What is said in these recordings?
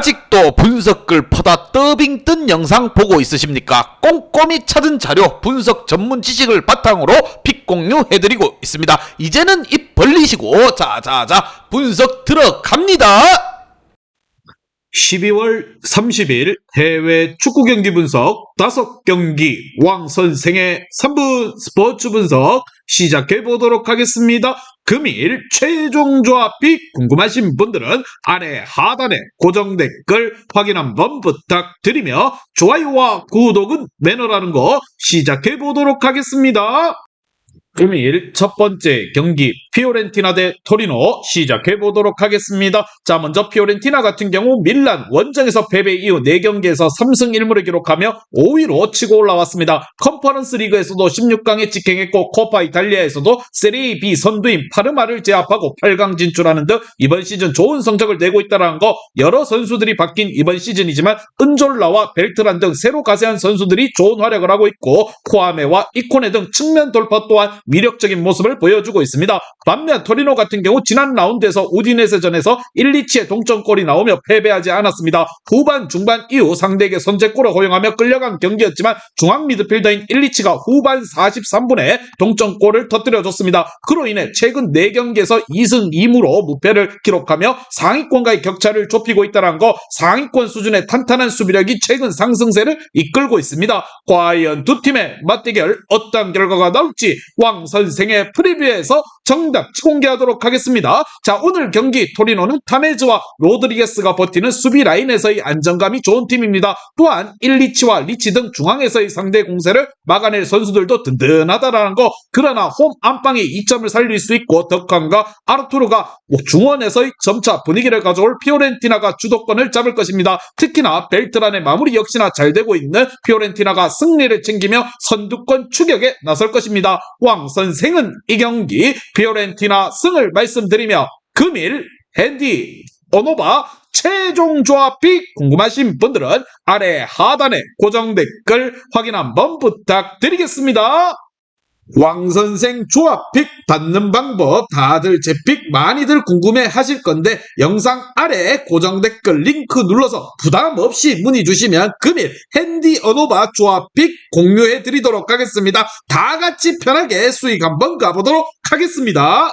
아직도 분석글 퍼다 더빙 뜬 영상 보고 있으십니까? 꼼꼼히 찾은 자료, 분석 전문 지식을 바탕으로 픽 공유해드리고 있습니다. 이제는 입 벌리시고 자자자 분석 들어갑니다. 12월 30일 해외 축구 경기 분석 5경기 왕 선생의 3분 스포츠 분석 시작해 보도록 하겠습니다. 금일 최종 조합이 궁금하신 분들은 아래 하단에 고정 댓글 확인 한번 부탁드리며 좋아요와 구독은 매너라는 거 시작해 보도록 하겠습니다. 금일 첫 번째 경기 피오렌티나 대 토리노 시작해 보도록 하겠습니다. 자, 먼저 피오렌티나 같은 경우 밀란 원정에서 패배 이후 4경기에서 3승 1무를 기록하며 5위로 치고 올라왔습니다. 컨퍼런스 리그에서도 16강에 직행했고 코파 이탈리아에서도 세리에 B 선두인 파르마를 제압하고 8강 진출하는 등 이번 시즌 좋은 성적을 내고 있다는 거, 여러 선수들이 바뀐 이번 시즌이지만 은졸라와 벨트란 등 새로 가세한 선수들이 좋은 활약을 하고 있고 코아메와 이코네 등 측면 돌파 또한 위력적인 모습을 보여주고 있습니다. 반면 토리노 같은 경우 지난 라운드에서 우디네세전에서 1-2치의 동점골이 나오며 패배하지 않았습니다. 후반 중반 이후 상대에게 선제골을 허용하며 끌려간 경기였지만 중앙 미드필더인 1-2치가 후반 43분에 동점골을 터뜨려줬습니다. 그로 인해 최근 4경기에서 2승 2무로 무패를 기록하며 상위권과의 격차를 좁히고 있다는 거, 상위권 수준의 탄탄한 수비력이 최근 상승세를 이끌고 있습니다. 과연 두 팀의 맞대결 어떤 결과가 나올지 왕 선생의 프리뷰에서 정답 공개하도록 하겠습니다. 자, 오늘 경기 토리노는 타메즈와 로드리게스가 버티는 수비 라인에서의 안정감이 좋은 팀입니다. 또한 1-2치와 리치 등 중앙에서의 상대 공세를 막아낼 선수들도 든든하다라는 거, 그러나 홈 안방에 2점을 살릴 수 있고 덕칸과 아르투르가 중원에서의 점차 분위기를 가져올 피오렌티나가 주도권을 잡을 것입니다. 특히나 벨트란의 마무리 역시나 잘 되고 있는 피오렌티나가 승리를 챙기며 선두권 추격에 나설 것입니다. 왕 선생은 이 경기 피오렌티나 승을 말씀드리며 금일 핸디 오노바 최종 조합이 궁금하신 분들은 아래 하단에 고정 댓글 확인 한번 부탁드리겠습니다. 왕선생 조합픽 받는 방법 다들 제 픽 많이들 궁금해 하실 건데 영상 아래 고정 댓글 링크 눌러서 부담 없이 문의 주시면 금일 핸디 어노바 조합픽 공유해 드리도록 하겠습니다. 다 같이 편하게 수익 한번 가보도록 하겠습니다.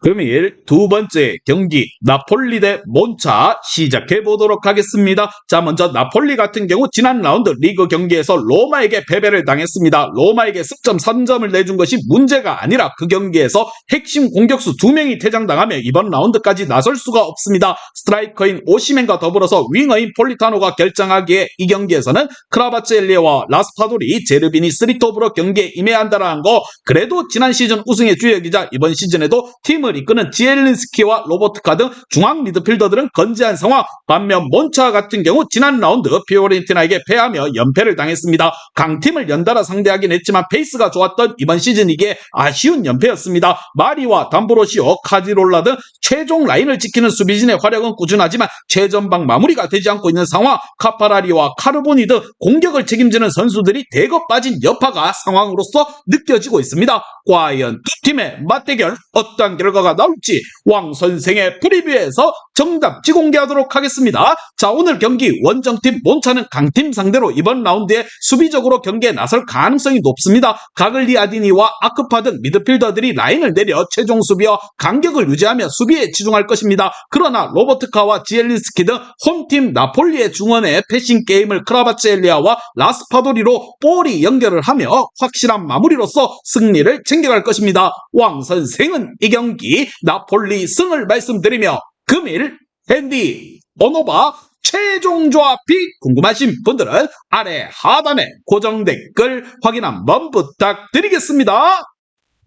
금일 두 번째 경기 나폴리 대 몬차 시작해 보도록 하겠습니다. 자, 먼저 나폴리 같은 경우 지난 라운드 리그 경기에서 로마에게 패배를 당했습니다. 로마에게 승점 3점을 내준 것이 문제가 아니라 그 경기에서 핵심 공격수 2명이 퇴장당하며 이번 라운드까지 나설 수가 없습니다. 스트라이커인 오시멘과 더불어서 윙어인 폴리타노가 결정하기에 이 경기에서는 크라바체엘리와 라스파도리, 제르비니, 스리톱으로 경기에 임해야 한다는 거, 그래도 지난 시즌 우승의 주역이자 이번 시즌에도 팀을 이끄는 지엘린스키와 로보트카 등 중앙 미드필더들은 건재한 상황. 반면 몬차 같은 경우 지난 라운드 피오렌티나에게 패하며 연패를 당했습니다. 강팀을 연달아 상대하긴 했지만 페이스가 좋았던 이번 시즌이기에 아쉬운 연패였습니다. 마리와 담브로시오, 카지롤라 등 최종 라인을 지키는 수비진의 활약은 꾸준하지만 최전방 마무리가 되지 않고 있는 상황. 카파라리와 카르보니 등 공격을 책임지는 선수들이 대거 빠진 여파가 상황으로서 느껴지고 있습니다. 과연 두 팀의 맞대결 어떤 결과가 나올지 왕 선생의 프리뷰에서 정답 공개하도록 하겠습니다. 자, 오늘 경기 원정팀 몬차는 강팀 상대로 이번 라운드에 수비적으로 경기에 나설 가능성이 높습니다. 가글리아디니와 아크파 등 미드필더들이 라인을 내려 최종 수비와 간격을 유지하며 수비에 치중할 것입니다. 그러나 로버트카와 지엘린스키 등 홈팀 나폴리의 중원의 패싱 게임을 크라바체엘리아와 라스파도리로 볼이 연결을 하며 확실한 마무리로서 승리를 챙겨갈 것입니다. 왕 선생은 이 경기 나폴리 승을 말씀드리며 금일 핸디 오노바 최종 조합이 궁금하신 분들은 아래 하단에 고정 댓글 확인 한번 부탁드리겠습니다.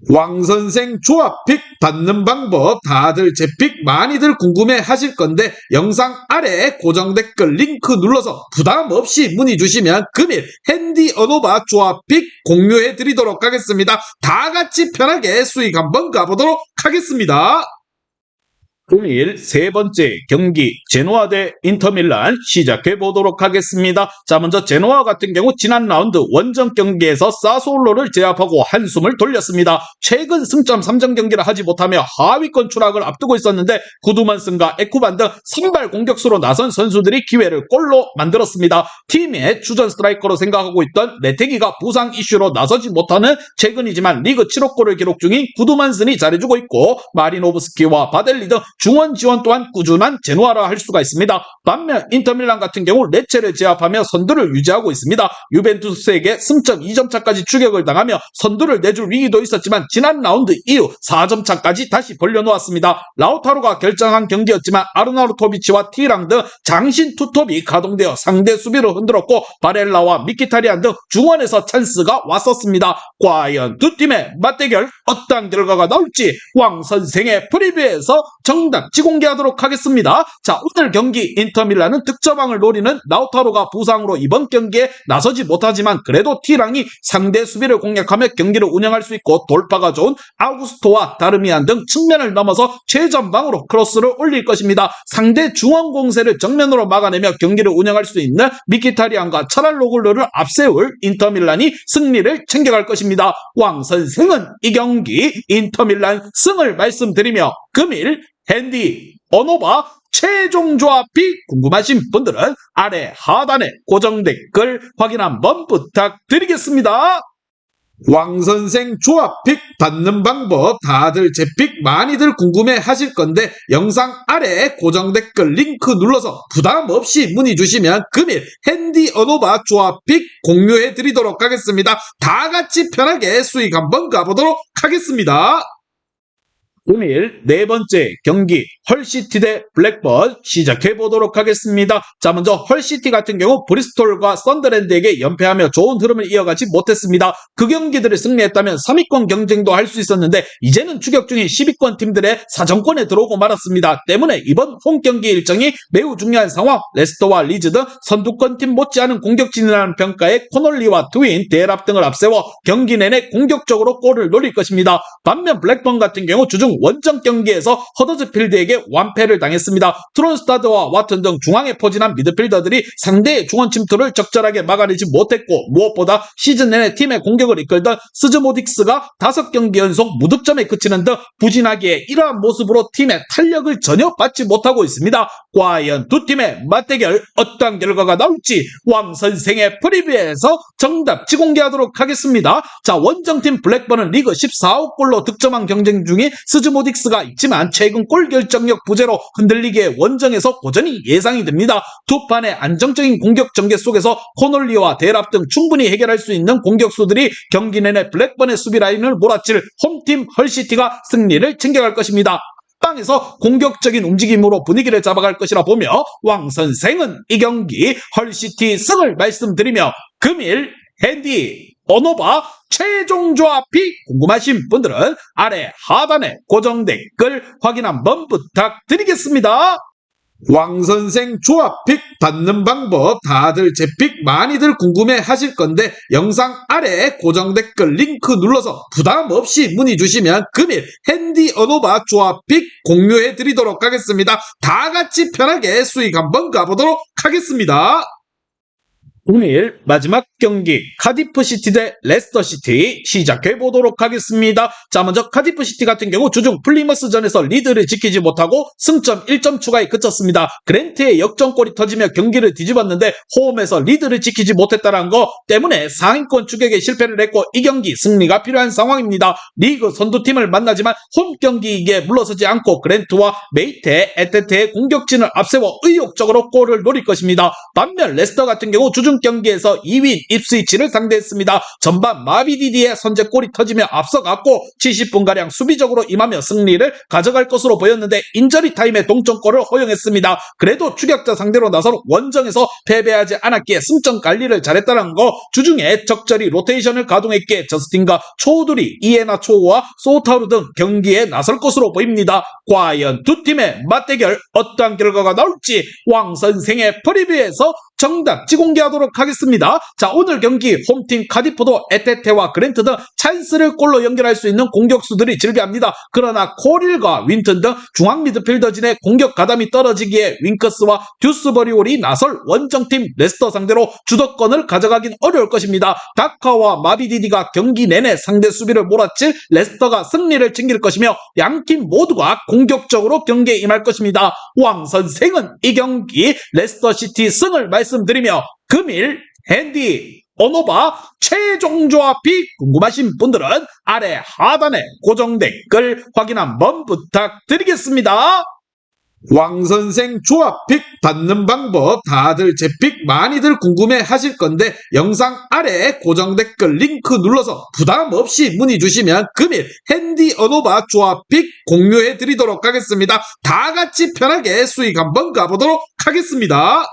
왕선생 조합픽 받는 방법 다들 제 픽 많이들 궁금해 하실 건데 영상 아래 고정 댓글 링크 눌러서 부담 없이 문의 주시면 금일 핸디 어노바 조합픽 공유해 드리도록 하겠습니다. 다 같이 편하게 수익 한번 가보도록 하겠습니다. 금일 세 번째 경기 제노아 대 인터밀란 시작해 보도록 하겠습니다. 자, 먼저 제노아 같은 경우 지난 라운드 원정 경기에서 사솔로를 제압하고 한숨을 돌렸습니다. 최근 승점 3점 경기를 하지 못하며 하위권 추락을 앞두고 있었는데 구두만슨과 에쿠반 등 선발 공격수로 나선 선수들이 기회를 골로 만들었습니다. 팀의 주전 스트라이커로 생각하고 있던 레테기가 부상 이슈로 나서지 못하는 최근이지만 리그 7호 골을 기록 중인 구두만슨이 잘해주고 있고 마리노브스키와 바델리 등 중원 지원 또한 꾸준한 제노아라 할 수가 있습니다. 반면 인터밀란 같은 경우 레체를 제압하며 선두를 유지하고 있습니다. 유벤투스에게 승점 2점 차까지 추격을 당하며 선두를 내줄 위기도 있었지만 지난 라운드 이후 4점 차까지 다시 벌려놓았습니다. 라우타로가 결정한 경기였지만 아르나우토비치와 티랑 등 장신 투톱이 가동되어 상대 수비를 흔들었고 바렐라와 미키타리안 등 중원에서 찬스가 왔었습니다. 과연 두 팀의 맞대결 어떤 결과가 나올지 왕 선생의 프리뷰에서 정답지 공개하도록 하겠습니다. 자, 오늘 경기 인터밀란은 득점왕을 노리는 라우타로가 부상으로 이번 경기에 나서지 못하지만 그래도 티랑이 상대 수비를 공략하며 경기를 운영할 수 있고 돌파가 좋은 아우구스토와 다르미안 등 측면을 넘어서 최전방으로 크로스를 올릴 것입니다. 상대 중원 공세를 정면으로 막아내며 경기를 운영할 수 있는 미키타리안과 차랄로글루를 앞세울 인터밀란이 승리를 챙겨갈 것입니다. 왕 선생은 이 경기 인터밀란 승을 말씀드리며 금일 핸디 언오바 최종 조합이 궁금하신 분들은 아래 하단에 고정 댓글 확인 한번 부탁드리겠습니다. 왕선생 조합픽 받는 방법 다들 제 픽 많이들 궁금해 하실 건데 영상 아래 고정 댓글 링크 눌러서 부담 없이 문의 주시면 금일 핸디 언오바 조합픽 공유해 드리도록 하겠습니다. 다 같이 편하게 수익 한번 가보도록 하겠습니다. 금일 네 번째 경기 헐시티 대 블랙번 시작해 보도록 하겠습니다. 자, 먼저 헐시티 같은 경우 브리스톨과 썬더랜드에게 연패하며 좋은 흐름을 이어가지 못했습니다. 그 경기들을 승리했다면 3위권 경쟁도 할 수 있었는데 이제는 추격 중인 10위권 팀들의 사정권에 들어오고 말았습니다. 때문에 이번 홈 경기 일정이 매우 중요한 상황. 레스터와 리즈 등 선두권 팀 못지않은 공격진이라는 평가에 코널리와 트윈, 데랍 등을 앞세워 경기 내내 공격적으로 골을 노릴 것입니다. 반면 블랙번 같은 경우 주중 원정 경기에서 허더즈필드에게 완패를 당했습니다. 트론스타드와 와튼 등 중앙에 포진한 미드필더들이 상대의 중원 침투를 적절하게 막아내지 못했고 무엇보다 시즌 내내 팀의 공격을 이끌던 스즈모딕스가 5경기 연속 무득점에 그치는 등 부진하기에 이러한 모습으로 팀의 탄력을 전혀 받지 못하고 있습니다. 과연 두 팀의 맞대결 어떤 결과가 나올지 왕 선생의 프리뷰에서 정답지 공개하도록 하겠습니다. 자, 원정팀 블랙번은 리그 14호 골로 득점한 경쟁 중인 스즈모딕스가 있지만 최근 골 결정력 부재로 흔들리기에 원정에서 고전이 예상이 됩니다. 두 판의 안정적인 공격 전개 속에서 코놀리와 데랍 등 충분히 해결할 수 있는 공격수들이 경기 내내 블랙번의 수비 라인을 몰아칠 홈팀 헐시티가 승리를 챙겨갈 것입니다. 땅에서 공격적인 움직임으로 분위기를 잡아갈 것이라 보며 왕 선생은 이 경기 헐시티 승을 말씀드리며 금일 핸디 언오바 최종 조합이 궁금하신 분들은 아래 하단에 고정 댓글 확인 한번 부탁드리겠습니다. 왕선생 조합픽 받는 방법 다들 제 픽 많이들 궁금해 하실 건데 영상 아래 고정 댓글 링크 눌러서 부담 없이 문의 주시면 금일 핸디 언오바 조합픽 공유해 드리도록 하겠습니다. 다 같이 편하게 수익 한번 가보도록 하겠습니다. 오늘 마지막 경기 카디프시티 대 레스터시티 시작해 보도록 하겠습니다. 자, 먼저 카디프시티 같은 경우 주중 플리머스전에서 리드를 지키지 못하고 승점 1점 추가에 그쳤습니다. 그랜트의 역전골이 터지며 경기를 뒤집었는데 홈에서 리드를 지키지 못했다는 거 때문에 상위권 추격에 실패를 했고 이 경기 승리가 필요한 상황입니다. 리그 선두팀을 만나지만 홈 경기이기에 물러서지 않고 그랜트와 메이테, 에테테의 공격진을 앞세워 의욕적으로 골을 노릴 것입니다. 반면 레스터 같은 경우 주중 경기에서 2위 입스위치를 상대했습니다. 전반 마비디디의 선제골이 터지며 앞서갔고 70분가량 수비적으로 임하며 승리를 가져갈 것으로 보였는데 인저리 타임에 동점골을 허용했습니다. 그래도 추격자 상대로 나서 원정에서 패배하지 않았기에 승점 관리를 잘했다는 거, 주중에 적절히 로테이션을 가동했기에 저스틴과 초우들이 이에나 초우와 소타우르 등 경기에 나설 것으로 보입니다. 과연 두 팀의 맞대결 어떠한 결과가 나올지 왕 선생의 프리뷰에서 정답지 공개하도록 하겠습니다. 자, 오늘 경기 홈팀 카디프도 에테테와 그랜트 등 찬스를 골로 연결할 수 있는 공격수들이 즐겨합니다. 그러나 코릴과 윈턴 등 중앙 미드필더진의 공격 가담이 떨어지기에 윙커스와 듀스버리올이 나설 원정팀 레스터 상대로 주도권을 가져가긴 어려울 것입니다. 다카와 마비디디가 경기 내내 상대 수비를 몰아칠 레스터가 승리를 챙길 것이며 양팀 모두가 공격적으로 경기에 임할 것입니다. 왕 선생은 이 경기 레스터시티 승을 말씀드리며 금일 핸디 언오바 최종 조합이 궁금하신 분들은 아래 하단에 고정 댓글 확인 한번 부탁드리겠습니다. 왕선생 조합픽 받는 방법 다들 제 픽 많이들 궁금해 하실 건데 영상 아래 고정 댓글 링크 눌러서 부담 없이 문의 주시면 금일 핸디 언오바 조합픽 공유해 드리도록 하겠습니다. 다 같이 편하게 수익 한번 가보도록 하겠습니다.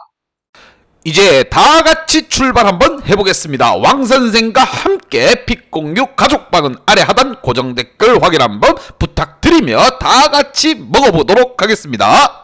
이제 다 같이 출발 한번 해보겠습니다. 왕선생과 함께 픽 공유 가족방은 아래 하단 고정 댓글 확인 한번 부탁드리며 다 같이 먹어보도록 하겠습니다.